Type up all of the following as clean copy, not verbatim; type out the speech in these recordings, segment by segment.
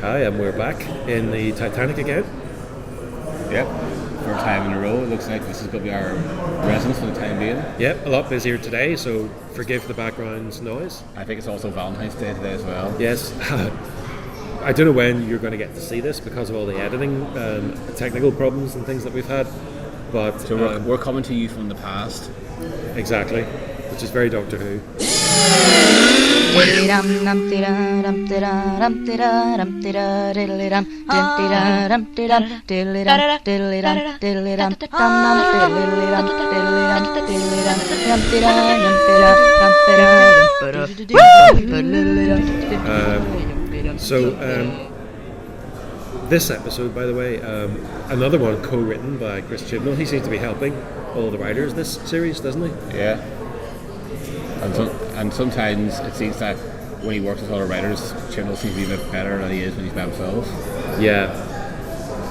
Hi, and we're back in the Titanic again. Yep, third time in a row. It looks like this is going to be our residence for the time being. Yep, a lot busier today, so forgive the background noise. I think it's also Valentine's Day today as well. Yes. I don't know when you're going to get to see this because of all the editing, technical problems and things that we've had. But So we're coming to you from the past. Exactly, which is very Doctor Who. This episode, by the way, another one co-written by Chris Chibnall. He seems to be helping all the writers this series, doesn't he? Yeah. And sometimes it seems that when he works with other writers, Chibnall seems to be a bit better than he is when he's by himself. Yeah.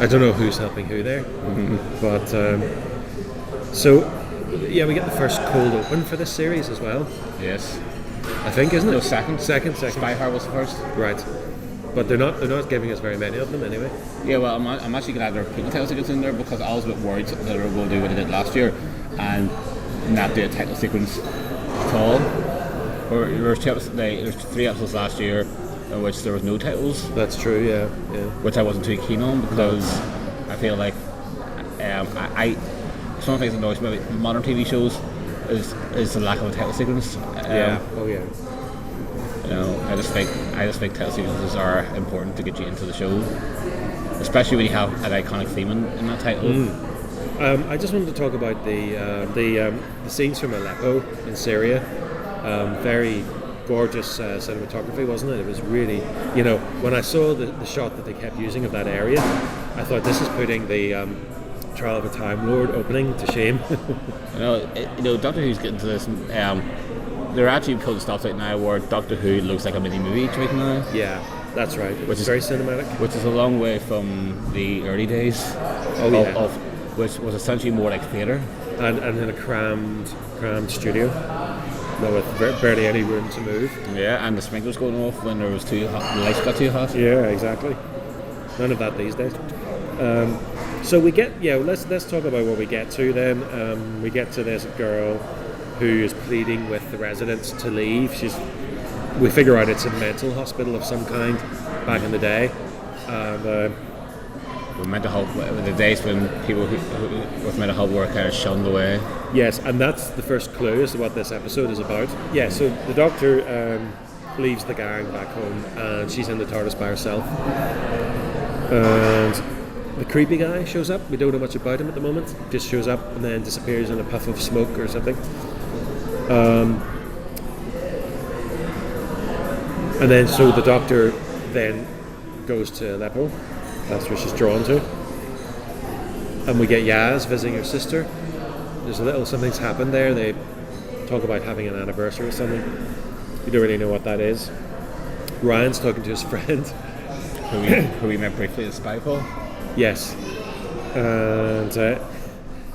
I don't know who's helping who there. But, we get the first cold open for this series as well. Yes. I think, isn't it? No, second. Second. Spyfire was the first. Right. But they're not giving us very many of them anyway. Yeah, well, I'm actually glad there are people title sequence in there because I was a bit worried that they were going to do what they did last year and not do a title sequence at all. There's 3 episodes last year in which there was no titles. That's true, yeah. Which I wasn't too keen on because I feel like some of the things that annoys me about modern TV shows is the lack of a title sequence. You know, I just think title sequences are important to get you into the show, especially when you have an iconic theme in that title. I just wanted to talk about the scenes from Aleppo in Syria. Very gorgeous cinematography, wasn't it? It was really, when I saw the shot that they kept using of that area, I thought this is putting the Trial of a Time Lord opening to shame. Doctor Who's getting to this. They're actually putting stuff out now where Doctor Who looks like a mini movie right now. Yeah, that's right. Which is very cinematic. Which is a long way from the early days. Of which was essentially more like theatre. And in a crammed studio. No, with barely any room to move. Yeah, and the sprinklers going off when there was the lights got too hot. Yeah, exactly. None of that these days. So we get, let's talk about what we get to then. We get to this girl who is pleading with the residents to leave. We figure out it's a mental hospital of some kind back in the day. Mental health, the days when people with mental health were kind of shunned away. Yes, and that's the first clue as to what this episode is about. Yeah, so the doctor leaves the gang back home and she's in the TARDIS by herself. And the creepy guy shows up. We don't know much about him at the moment. Just shows up and then disappears in a puff of smoke or something. And then so the doctor then goes to Aleppo. That's where she's drawn to. And we get Yaz visiting her sister. There's something's happened there. They talk about having an anniversary or something. We don't really know what that is. Ryan's talking to his friend. Who we met briefly at Spyfall. Yes. And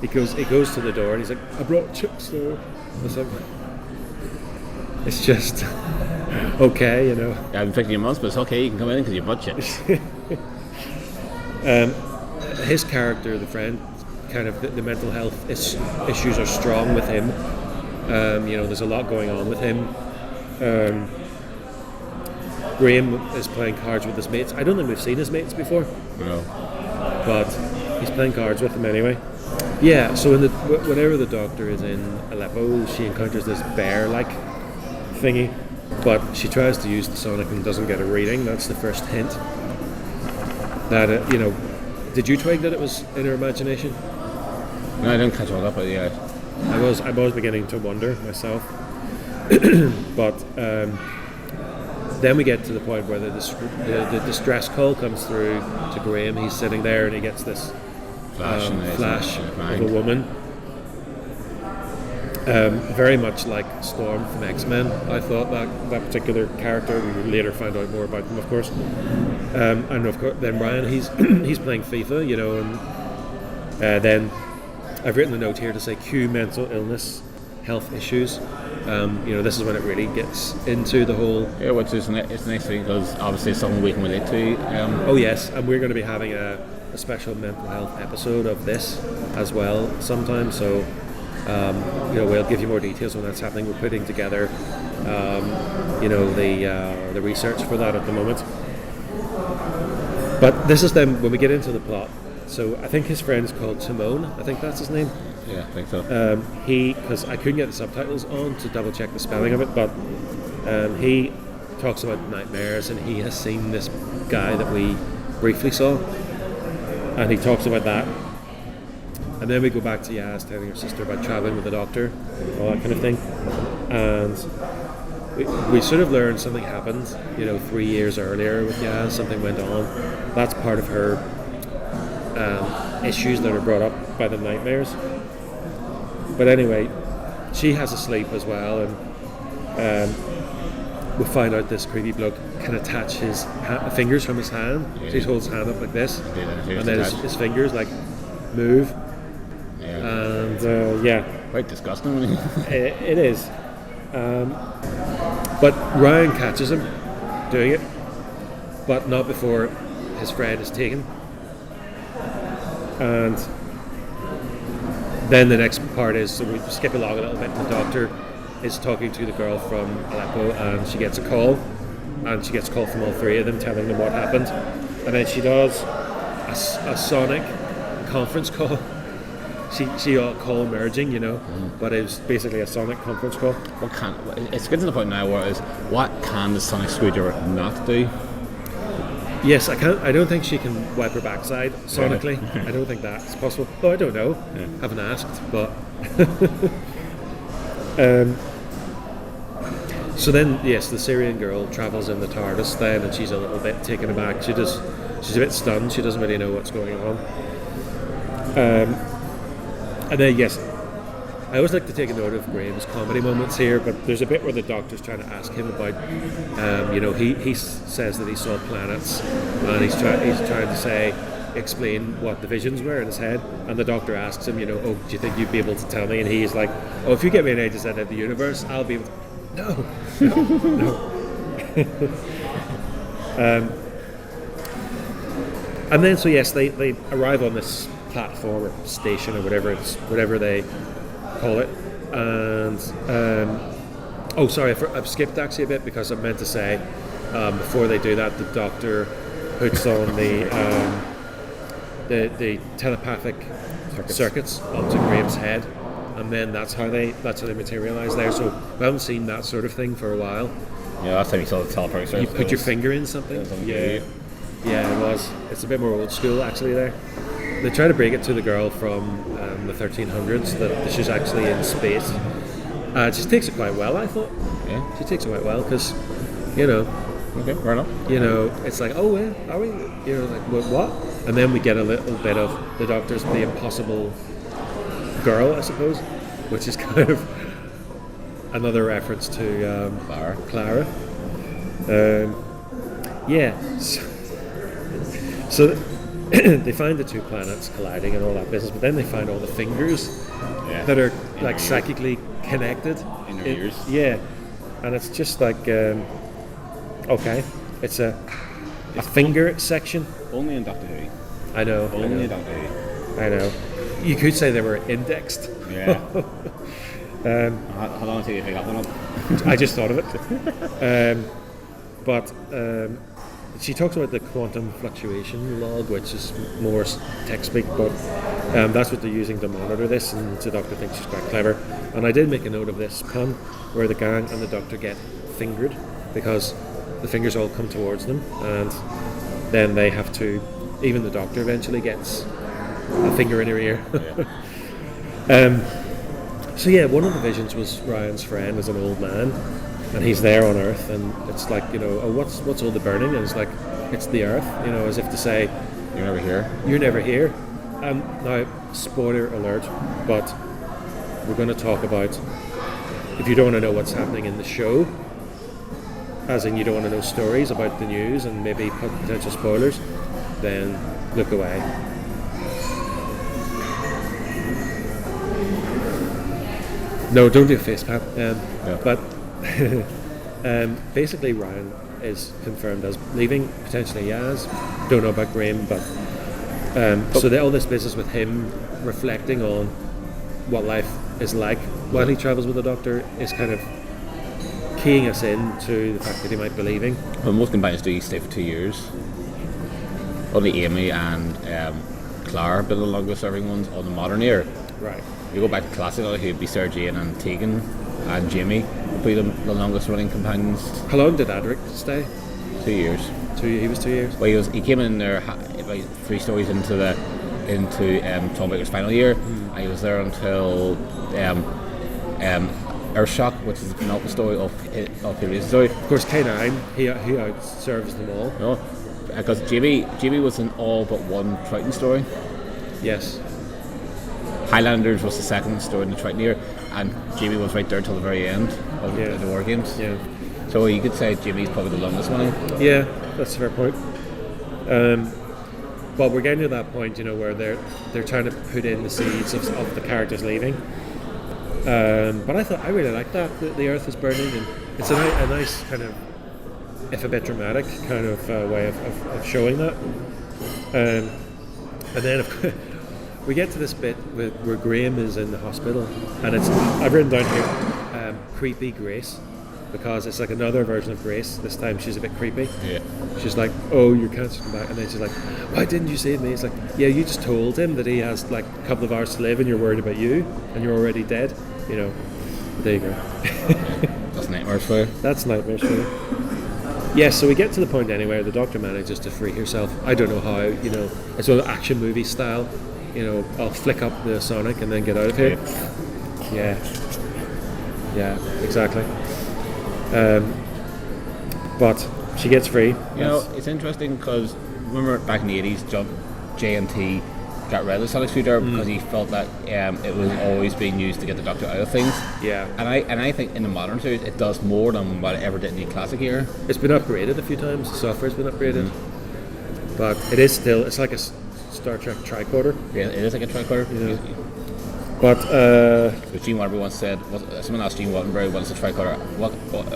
he goes to the door and he's like, I brought chips though. Or something. It's just okay, Yeah, I've been picking your months, but it's okay, you can come in because you brought chips. His character, the friend, kind of the mental health issues are strong with him. There's a lot going on with him. Graham is playing cards with his mates. I don't think we've seen his mates before. No. But he's playing cards with them anyway. Yeah, so whenever the doctor is in Aleppo, she encounters this bear-like thingy. But she tries to use the sonic and doesn't get a reading. That's the first hint. That, did you twig that it was in her imagination? No, I didn't catch all that, but yeah. I was beginning to wonder myself. But then we get to the point where the distress call comes through to Graham. He's sitting there and he gets this flash of a woman. Very much like Storm from X-Men. I thought that particular character. We later find out more about him, of course. And of course, then Ryan, he's playing FIFA, and then I've written a note here to say cue mental illness, health issues. this is when it really gets into the whole. Yeah, which is it's nice because obviously it's something we can relate to. Oh yes, and we're going to be having a special mental health episode of this as well sometime. So we'll give you more details when that's happening. We're putting together the research for that at the moment. But this is then when we get into the plot. So I think his friend is called Timon. I think that's his name. Yeah, I think so. Because I couldn't get the subtitles on to double check the spelling of it, but he talks about nightmares, and he has seen this guy that we briefly saw, and he talks about that. And then we go back to Yaz telling her sister about traveling with the doctor, all that kind of thing, and we sort of learned something happened, 3 years earlier with Yaz. Something went on. That's part of her issues that are brought up by the nightmares. But anyway, she has a sleep as well, and we find out this creepy bloke can attach his fingers from his hand. Yeah. So he holds his hand up like this, and then his fingers like move. And quite disgusting. it is. But Ryan catches him doing it, but not before his friend is taken. And then the next part is, so we skip along a little bit. The doctor is talking to the girl from Aleppo, and she gets a call, from all three of them telling them what happened. And then she does a sonic conference call. She call merging, but it was basically a sonic conference call. It's getting to the point now where it is, what can the sonic screwdriver not do? Yes, I don't think she can wipe her backside sonically. I don't think that's possible. Oh, I don't know. Yeah. Haven't asked, but. So then, yes, the Syrian girl travels in the TARDIS then, and she's a little bit taken aback. She's a bit stunned. She doesn't really know what's going on. And then, yes, I always like to take a note of Graham's comedy moments here, but there's a bit where the doctor's trying to ask him about, he says that he saw planets, and he's trying to explain what the visions were in his head, and the doctor asks him, do you think you'd be able to tell me? And he's like, oh, if you get me an A to Z of the universe, I'll be able to. No. And then, so yes, they arrive on this platform or station or whatever they call it, and I've skipped actually a bit because I meant to say before they do that, the doctor puts on the telepathic circuits onto Graham's head, and then that's how they materialize there. So we haven't seen that sort of thing for a while. Yeah, last time you saw the telepathic circuits, you put your finger in something. Yeah, it was. It's a bit more old school actually there. They try to break it to the girl from the 1300s that she's actually in space. She takes it quite well, I thought. Yeah. She takes it quite well because, Okay, fair enough. It's like, oh, yeah, are we? Like, what? And then we get a little bit of the doctor's the impossible girl, I suppose, which is kind of another reference to Clara. So they find the two planets colliding and all that business, but then they find all the fingers that are like psychically connected in their ears. Yeah, and it's just like it's a finger section. Only in Doctor Who. I know. Only in Doctor Who. I know. You could say they were indexed. Yeah. How long until you pick up on it? I just thought of it. But she talks about the quantum fluctuation log, which is more tech speak, but that's what they're using to monitor this, and the doctor thinks she's quite clever. And I did make a note of this pun, where the gang and the doctor get fingered, because the fingers all come towards them, and then they have to, even the doctor eventually gets a finger in her ear. So yeah, one of the visions was Ryan's friend as an old man, and he's there on Earth, and it's like, what's all the burning? And it's like, it's the Earth, as if to say, you're never here. You're never here. Now, spoiler alert, but we're going to talk about, if you don't want to know what's happening in the show, as in you don't want to know stories about the news and maybe potential spoilers, then look away. No, don't do a face palm. Yeah. But basically, Ryan is confirmed as leaving, potentially Yaz. Don't know about Graham, but all this business with him reflecting on what life is like while he travels with the Doctor is kind of keying us in to the fact that he might be leaving. Well, most companions do stay for 2 years. Only Amy and Clara have been the longest serving ones on the modern era. Right. You go back to classic, who'd be Sarah Jane and Tegan and Jamie would be the longest running companions. How long did Adric stay? 2 years. He was 2 years. Well, he came in there about 3 stories into Tom Baker's final year, and he was there until Earthshock, which is the penultimate story of his story. Of course, K9, he outserves them all. No, because Jamie was in all but one Triton story. Yes. Highlanders was the second story in the Triton year, and Jamie was right there till the very end of the War Games. Yeah. So you could say Jamie's probably the longest running. Yeah, that's a fair point. But we're getting to that point, where they're trying to put in the seeds of the characters leaving. But I really like that the Earth is burning, and it's a nice kind of, if a bit dramatic, kind of way of showing that. And then we get to this bit where Graham is in the hospital, and I've written down here creepy Grace, because it's like another version of Grace. This time she's a bit creepy. Yeah. She's like, "Oh, your cancer's come back," and then she's like, "Why didn't you save me?" It's like, "Yeah, you just told him that he has like a couple of hours to live, and you're worried about you, and you're already dead." There you go. That's nightmares for you. That's nightmares for you. Yeah, so we get to the point anyway. The Doctor manages to free herself. I don't know how. It's all action movie style. I'll flick up the Sonic and then get out of here. Yeah, exactly. But she gets free. It's interesting because remember back in the 80s, J&T got rid of the Sonic Screwdriver because he felt that it was always being used to get the Doctor out of things. Yeah. And I think in the modern series it does more than what it ever did in the classic era. It's been upgraded a few times. The software's been upgraded. But it is still, it's like a Star Trek tricorder. Yeah, it is like a tricorder. But Gene Roddenberry once said, someone asked Gene Roddenberry what's a tricorder,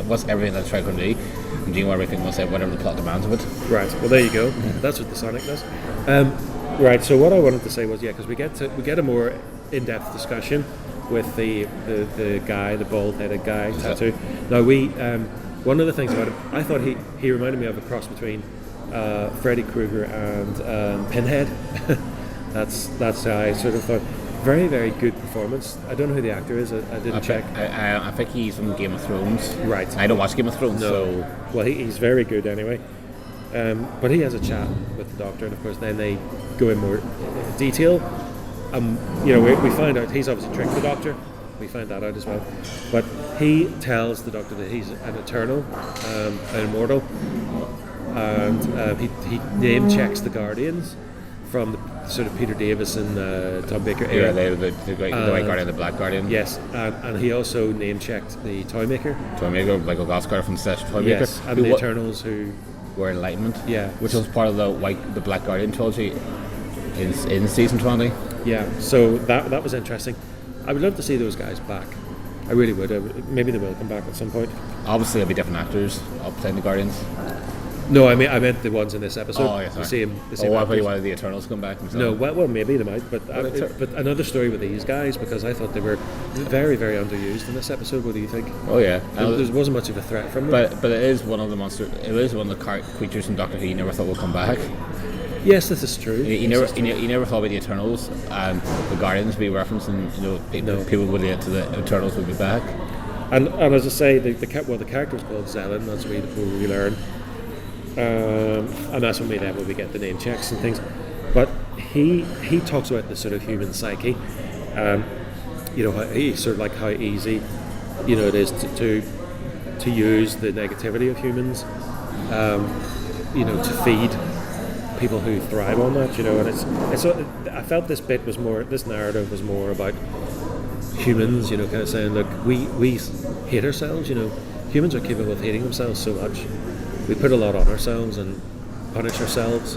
what's everything that a tricorder do? And Gene Roddenberry once said whatever the plot demands of it. Right. Well, there you go. That's what the Sonic does. Right. So what I wanted to say was, because we get a more in-depth discussion with the guy, the bald-headed guy, tattoo. Now one of the things about him, I thought he reminded me of a cross between Freddy Krueger and Pinhead. That's how I sort of thought. Very, very good performance. I don't know who the actor is. I didn't check. I think he's from Game of Thrones. Right. I don't watch Game of Thrones, so... Well, he's very good anyway. But he has a chat with the Doctor, and of course then they go in more detail. We find out he's obviously tricked the Doctor. We find that out as well. But he tells the Doctor that he's an eternal, an immortal, and he name checks the Guardians from the sort of Peter Davis and Tom Baker era. Yeah, the White Guardian, the Black Guardian. Yes, and he also name checked the Toymaker. Michael Goscar from the Toymaker. Yes, and the Eternals who were Enlightenment. Yeah, which was part of the Black Guardian trilogy in season 20. Yeah, so that was interesting. I would love to see those guys back. I really would. Maybe they will come back at some point. Obviously, there'll be different actors playing the Guardians. No, I meant the ones in this episode. Oh, yes. The same I thought you wanted the Eternals to come back. No, well, maybe they might, but another story with these guys, because I thought they were very, very underused in this episode. What do you think? Oh yeah, there wasn't much of a threat from them. But it is one of the It is one of the creatures in Doctor Who you never thought would come back. Yes, this is true. You never thought about the Eternals and the Guardians be referenced, and people would relate to the Eternals would be back. And as I say, the character's called Zelen. That's where we learn. And that's when we get the name checks and things. But he talks about the sort of human psyche. He sort of like how easy it is to use the negativity of humans, to feed people who thrive on that. And it's I felt this narrative was more about humans. Kind of saying, look, we hate ourselves. Humans are capable of hating themselves so much. We put a lot on ourselves and punish ourselves,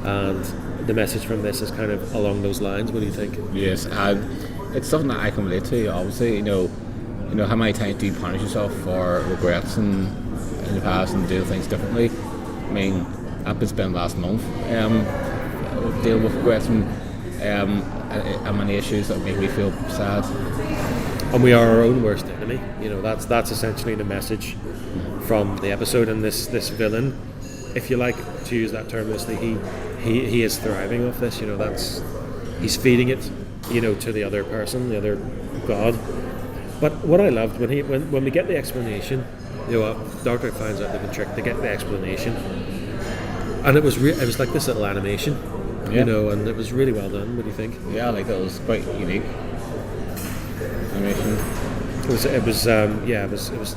and the message from this is kind of along those lines. What do you think? Yes, and it's something that I can relate to. Obviously, you know, how many times do you punish yourself for regrets in the past and do things differently? I mean, I've been spending last month dealing with regrets and many issues that make me feel sad. And we are our own worst enemy. You know, that's essentially the message from the episode. And this villain, if you like to use that term loosely, he is thriving off this. You know, he's feeding it, you know, to the other person, the other god. But what I loved when we get the explanation, you know, Doctor finds out they've been tricked. They get the explanation, and it was like this little animation, you know, and it was really well done. What do you think? Yeah, I like that. It was quite unique animation. It was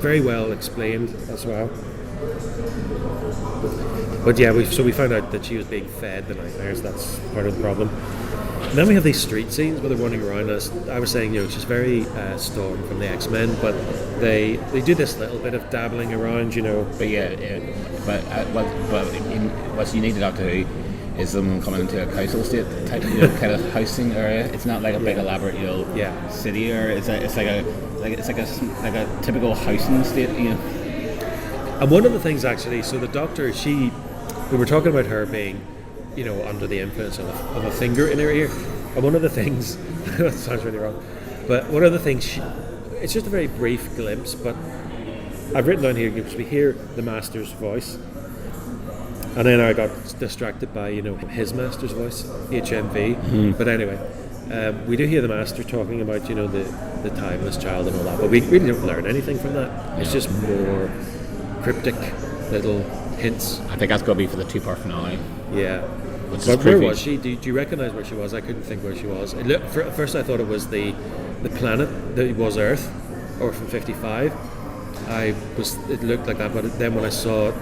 very well explained as well. But yeah, we found out that she was being fed the nightmares. That's part of the problem. And then we have these street scenes where they're running around. As I was saying, you know, she's very Storm from the X-Men, but they do this little bit of dabbling around, you know. But what's unique to Doctor Who is them coming into a coastal state type, you know, kind of housing area. It's not like a big elaborate, you know, city, or it's like a typical housing state, you know. And one of the things actually, so the Doctor, we were talking about her being, you know, under the influence of a finger in her ear. And one of the things, that sounds really wrong, but one of the things, it's just a very brief glimpse, but I've written down here, because we hear the Master's voice, and then I got distracted by, you know, his Master's voice, HMV. But anyway, we do hear the Master talking about, you know, the timeless child and all that, but we really don't learn anything from that. It's just more cryptic little hints. I think that's going to be for the 2-part finale. Yeah. But where was she? Do you recognise where she was? I couldn't think where she was. At first I thought it was the planet that was Earth, or from 55. It looked like that, but then when I saw it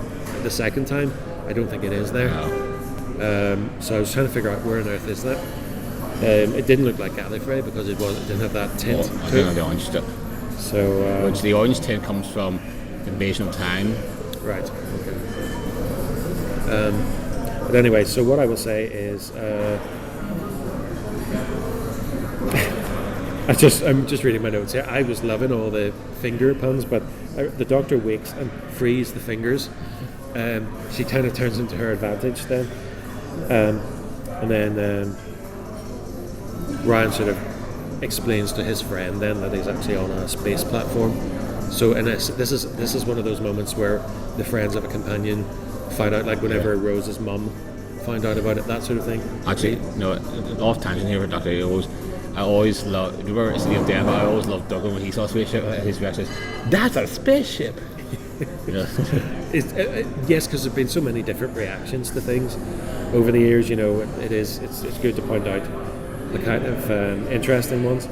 the second time, I don't think it is there. No. So I was trying to figure out where on Earth is that. It didn't look like Gallifrey because it didn't have that tint. Well, I think the orange tint. So which the orange tint comes from Invasion of Time. Right. Okay. But anyway, so what I will say is, I'm just reading my notes here. I was loving all the finger puns, but the Doctor wakes and frees the fingers. She kind of turns into her advantage then, and then Ryan sort of explains to his friend then that he's actually on a space platform. So, and this is one of those moments where the friends of a companion find out, like whenever Rose's mum found out about it, that sort of thing. Actually, no, off tangent here for Doctor Who. I always loved. Do you remember City of Death? I always loved Douglas when he saw a spaceship. His reaction is, "That's a spaceship." Yes, because there've been so many different reactions to things over the years. You know, it's good to point out the kind of interesting ones.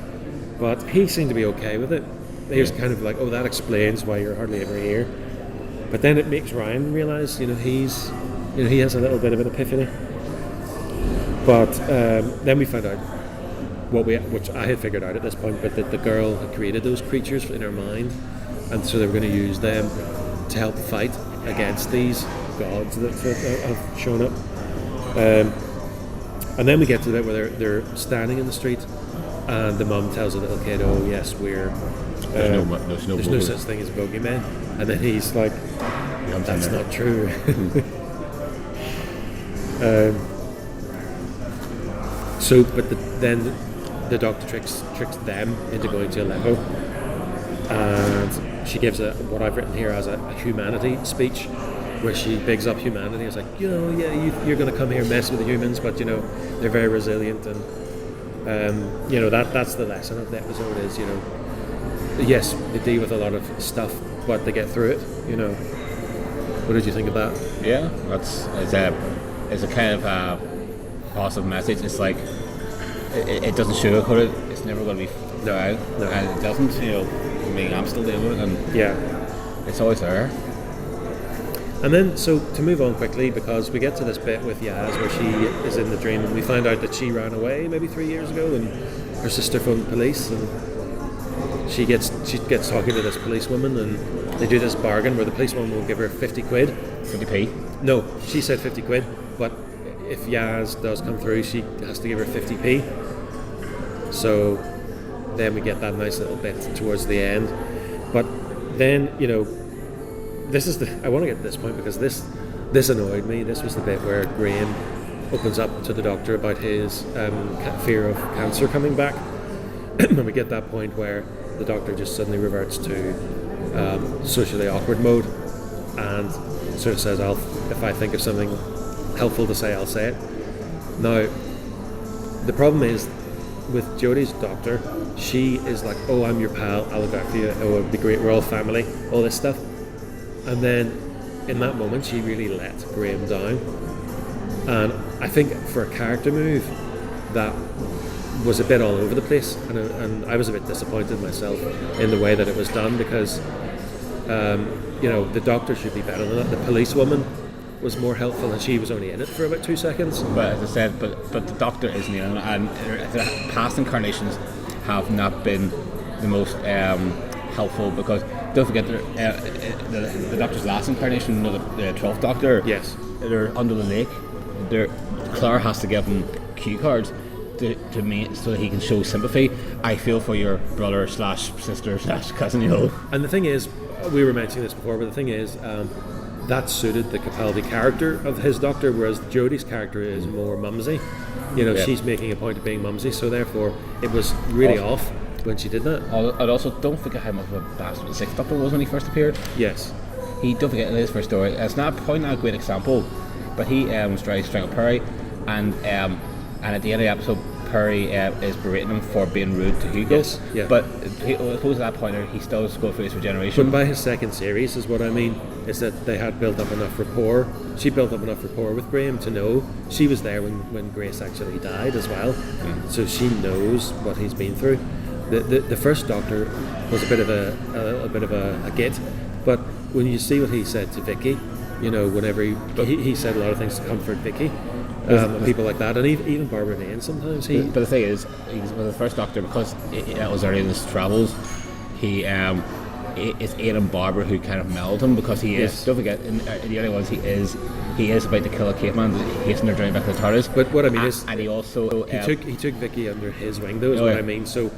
But he seemed to be okay with it. He was kind of like, "Oh, that explains why you're hardly ever here." But then it makes Ryan realise, he has a little bit of an epiphany. But then we found out which I had figured out at this point, but that the girl had created those creatures in her mind, and so they were going to use them to help fight against these gods that have shown up. And then we get to the bit where they're standing in the street, and the mum tells the little kid, "Oh yes, there's no such thing as bogeymen," and then he's like, "That's not true." Then the Doctor tricks them into going to Aleppo, and she gives what I've written here as a humanity speech, where she bigs up humanity. It's like, you're going to come here and mess with the humans, but they're very resilient, and that's the lesson of the episode is, yes, they deal with a lot of stuff, but they get through it. What did you think of that? Yeah, it's a kind of a positive message. It's like it doesn't sugarcoat it. It's never going to be out, and it doesn't. I'm still dealing with it, and it's always there. And then, so to move on quickly, because we get to this bit with Yaz where she is in the dream, and we find out that she ran away maybe 3 years ago, and her sister phoned the police, and she gets talking to this policewoman, and they do this bargain where the policewoman will give her 50 quid. 50p? No, she said 50 quid, but if Yaz does come through, she has to give her 50p. So then we get that nice little bit towards the end. But then, I want to get to this point because this annoyed me. This was the bit where Graham opens up to the doctor about his fear of cancer coming back. And we get that point where the doctor just suddenly reverts to socially awkward mode and sort of says, if I think of something helpful to say, I'll say it. Now, the problem is with Jodie's doctor, she is like, oh, I'm your pal, I'll look after you, oh, it'd be great, we're all family, all this stuff. And then in that moment, she really let Graham down. And I think for a character move, that was a bit all over the place, and I was a bit disappointed myself in the way that it was done because, the doctor should be better than that. The policewoman was more helpful, and she was only in it for about 2 seconds. But as I said, but the doctor is Neill, and the past incarnations have not been the most helpful because don't forget the Doctor's last incarnation, the 12th Doctor. Yes, they're under the lake. Claire has to give him cue cards to me so that he can show sympathy. I feel for your brother / sister / cousin, And the thing is, we were mentioning this before, but the thing is, that suited the Capaldi character of his Doctor, whereas Jodie's character is more mumsy. She's making a point of being mumsy, so therefore it was really off when she did that. I'd also don't forget how much of a bastard the 6th Doctor was when he first appeared. Yes. Don't forget in his first story. It's not a great example, but he was trying to strangle Perry, and at the end of the episode, Perry is berating him for being rude to Hugo. Yes, yeah. But I suppose at that point he still was going through his regeneration. But by his second series is what I mean, is that they had built up enough rapport. She built up enough rapport with Graham to know she was there when Grace actually died as well. So she knows what he's been through. The first Doctor was a little bit of a git, but when you see what he said to Vicky, whenever he said a lot of things to comfort Vicky. People like that, and even Barbara Lane sometimes. But the thing is, with the first Doctor, because it was early in his travels, it's Ian and Barbara who kind of melded him because he is. Don't forget, in the other ones, he is about to kill a caveman, hasten her journey back to the TARDIS. But what I mean is, and he also he took Vicky under his wing, though. Is what I mean. So.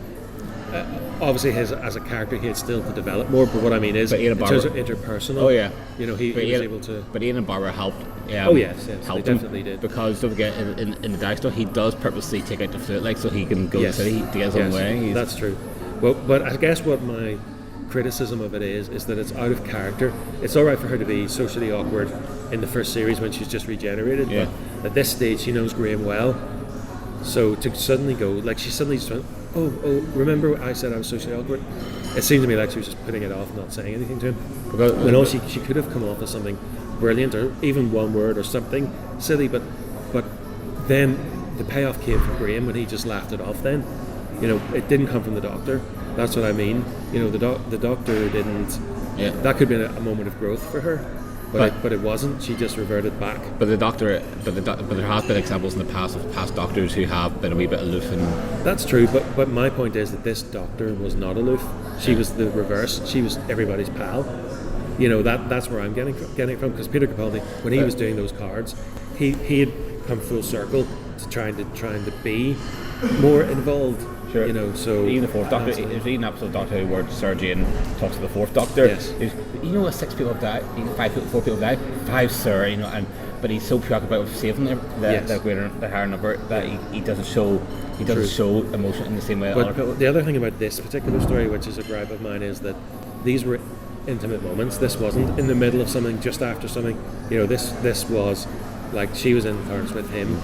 Obviously, as a character, he had still to develop more. But what I mean is, in terms of interpersonal, he was able to. But Ian and Barbara helped. Yes, helped they definitely did. Because don't forget, in the Daxter, he does purposely take out the flute, so he can go to the city to get his own way. That's true. Well, but I guess what my criticism of it is that it's out of character. It's all right for her to be socially awkward in the first series when she's just regenerated. Yeah. But at this stage, she knows Graham well. So to suddenly go, she suddenly just went, oh, remember I said I was socially awkward? It seemed to me like she was just putting it off, not saying anything to him. When she could have come off as something brilliant, or even one word or something silly, but then the payoff came from Graham when he just laughed it off then. It didn't come from the Doctor. That's what I mean. The Doctor didn't... Yeah. That could have been a moment of growth for her. But it wasn't. She just reverted back. But there have been examples in the past of past Doctors who have been a wee bit aloof. That's true. But my point is that this Doctor was not aloof. She was the reverse. She was everybody's pal. That's where I'm getting it from. Because Peter Capaldi, when he was doing those cards, he had come full circle to trying to be more involved. Sure. So even the fourth Doctor, there's even an episode of Doctor Who where Sir Jane talks to the fourth Doctor. Yes. 6 people have died, 4 people have died, 5, sir. But he's so preoccupied with saving the higher number that he doesn't show emotion in the same way. But the other thing about this particular story, which is a gripe of mine, is that these were intimate moments. This wasn't in the middle of something, just after something. This was like she was in Florence with him,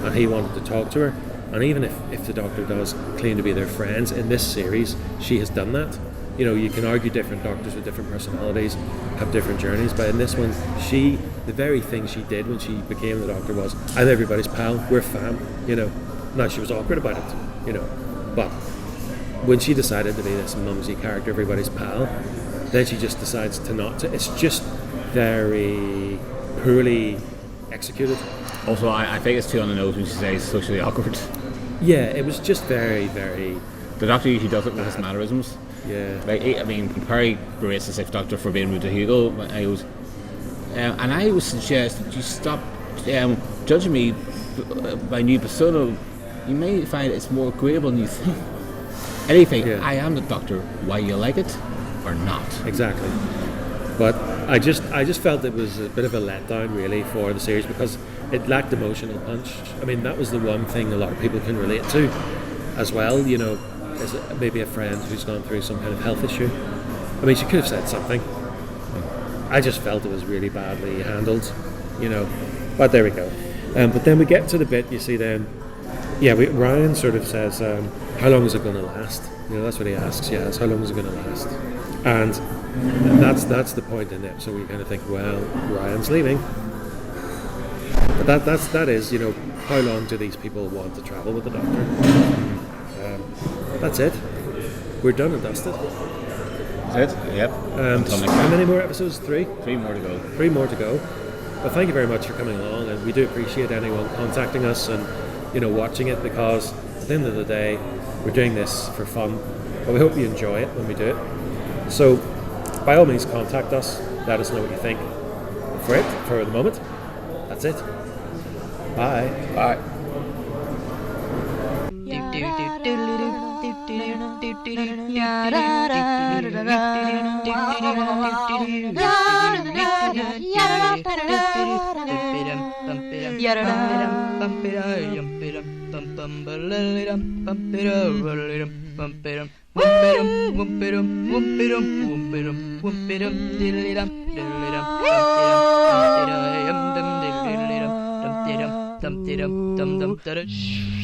and he wanted to talk to her. And even if the Doctor does claim to be their friends, in this series, she has done that. You can argue different Doctors with different personalities have different journeys, but in this one, the very thing she did when she became the Doctor was, I'm everybody's pal, we're fam, Now, she was awkward about it, but when she decided to be this mumsy character, everybody's pal, then she just decides to not to. It's just very poorly executed. Also, I think it's too on the nose when she says socially awkward. Yeah, it was just very, very... The Doctor usually does it with his mannerisms. Yeah. When Perry berates the 6th Doctor for being rude to Hugo, and I would suggest that you stop judging me by new persona. You may find it's more agreeable than you think. anything. Yeah. I am the doctor. Why you like it or not? Exactly. But I just felt it was a bit of a letdown really for the series because it lacked emotional punch. I mean, that was the one thing a lot of people can relate to as well, you know, as maybe a friend who's gone through some kind of health issue. I mean, she could have said something. I just felt it was really badly handled, you know. But there we go. But then we get to the bit, you see then, Ryan sort of says, how long is it going to last? You know, that's what he asks, yes, how long is it going to last? And that's the point in the episode where you kind of think, well, Ryan's leaving. But that is, you know, how long do these people want to travel with the Doctor? That's it. We're done and dusted. That's it? Yep. How many more episodes? 3? 3 more to go. 3 more to go. Well, thank you very much for coming along, and we do appreciate anyone contacting us and, you know, watching it, because at the end of the day, we're doing this for fun, but we hope you enjoy it when we do it. So, by all means, contact us. Let us know what you think. For the moment, that's it. Bye. Bye. Dum